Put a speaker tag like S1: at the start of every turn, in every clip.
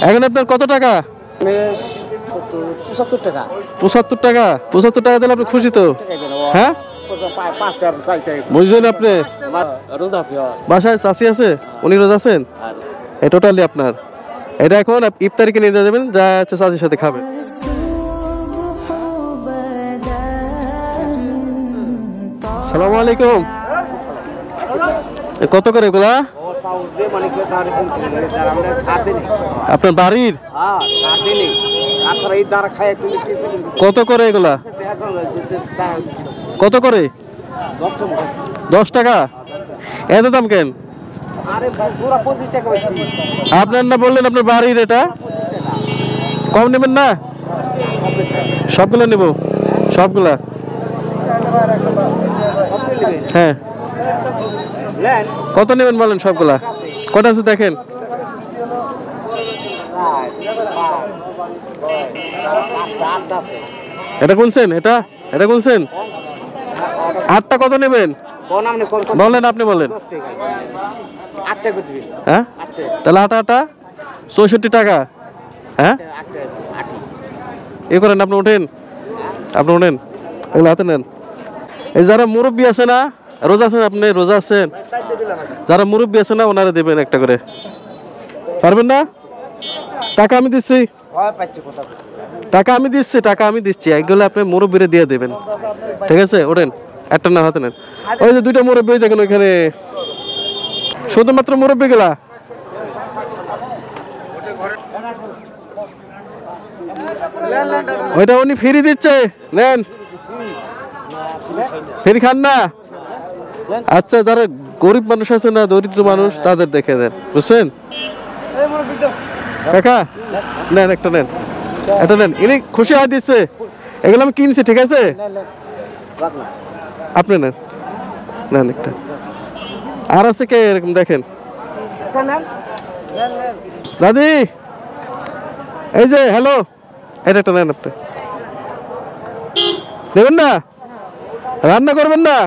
S1: এখন আপনার কত টাকা?
S2: ৭৫ টাকা।
S1: ৭৫ টাকা? ৭৫ টাকা দিলে আপনি খুশি তো? হ্যাঁ, বুঝলেন আপনি? বাসায় চাষি আছে, উনি রোজ আছেন, এই টোটালি আপনার। এটা এখন ইফতারিকে নিয়ে যাবেন, যা আছে চাষির সাথে খাবেন। আসসালামু আলাইকুম। কত করে এগুলা? আপনার বাড়ির কত করে এগুলা? কত করে? 10 টাকা? এত দাম কেন? আপনার না বললেন আপনার বাড়ির, এটা কম নেবেন না? সবগুলা নেব, সবগুলা। হ্যাঁ, কত নেবেন বলেন? সবগুলা কটা আছে দেখেন। এটা গুনছেন? এটা গুনছেন? 8টা কত নেবেন বলেন, আপনি বলেন। হ্যাঁ, তাহলে 8 64 টাকা। হ্যাঁ, এ করেন, আপনি ওঠেন, আপনি ওঠেন, এগুলো হাতে নেন। এই যারা মুরব্বী আছে না, রোজা আছেন, আপনি রোজা আছেন, যারা মুরব্বী আছে না, ওনারা দেবেন একটা করে। পারবেন না? টাকা আমি দিচ্ছি, টাকা আমি দিচ্ছি, টাকা আমি দিচ্ছি। একগুলো আপনি মুরব্বীরে দিয়ে দেবেন, ঠিক আছে? ওঠেন, একটা না হাতে নেন। ওই যে 2টা মুরব্বী দেখেন ওইখানে, শুধুমাত্র মুরব্বী গুলা। ওইটা উনি ফ্রি দিচ্ছে, নেন। ফ্রি খান না? আচ্ছা, যারা গরিব মানুষ আছে না, দরিদ্র মানুষ, তাদের দেখে দেন, বুঝছেন? কাকা নেন, একটা নেন, এটা নেন। ইনি খুশি হয়ে দিচ্ছে, এগুলো আমি কিনছি, ঠিক আছে? আপনি নেন, নেন একটা। আর আছে কে এরকম? দেখেন দাদি, এই যে হ্যালো, এটা একটা নেন। আপনি দেবেন না? রান্না করবেন না?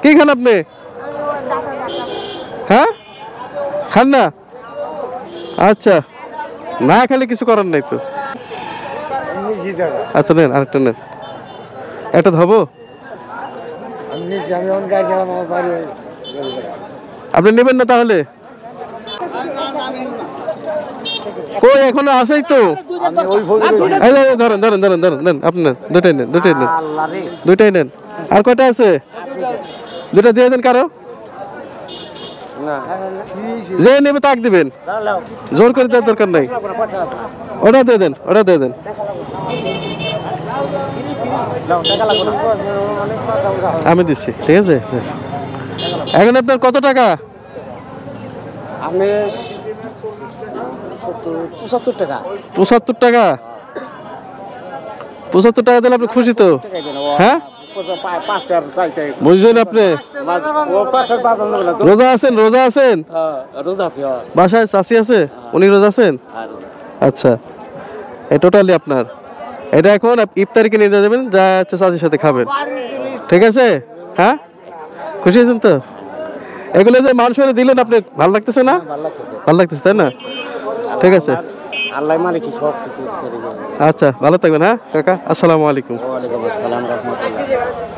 S1: কি খান আপনি? হ্যাঁ, খান না? আচ্ছা, না খেলে কিছু করার নাই তো। আচ্ছা নেন, আরেকটা নেন, একটা ধরবো। আপনি নেবেন না তাহলে? কই, এখনো আছেই তো। ধরেন ধরেন ধরেন ধরেন, নেন, আপনি নেন, দুটাই নেন, দুটাই নেন, দুটাই নেন। আর কয়টা আছে? 2টা দিয়ে দেন। কারো যে নেবে তাক দিবেন, জোর করে দেওয়ার দরকার নাই। ওটা দিয়ে দেন, ওটা দিয়ে দেন। আমি দিচ্ছি, ঠিক আছে? এখন আপনার কত টাকা?
S2: আমি ৭৫ টাকা।
S1: ৭৫ টাকা? ৭৫ টাকা দিলে আপনি খুশি তো? হ্যাঁ, বুঝলেন আপনি? রোজা আছেন, রোজা আছেন, বাসায় চাষি আছে, উনি রোজা আছেন। আচ্ছা, এই টোটালি আপনার। এটা এখন ইফতারিকে নিয়ে যাবেন, যা আছে চাষির সাথে খাবেন, ঠিক আছে? হ্যাঁ, খুশি আছেন তো? এগুলো যে মানুষের দিলেন, আপনি ভালো লাগতেছে না? ভালো লাগতেছে, তাই না? ঠিক আছে,
S2: আল্লাহ মালিক সব কিছু।
S1: আচ্ছা, ভালো থাকবেন। হ্যাঁ কাকা, আসসালামু আলাইকুম।
S2: ওয়া আলাইকুম আসসালাম রাহমাতুল্লাহ।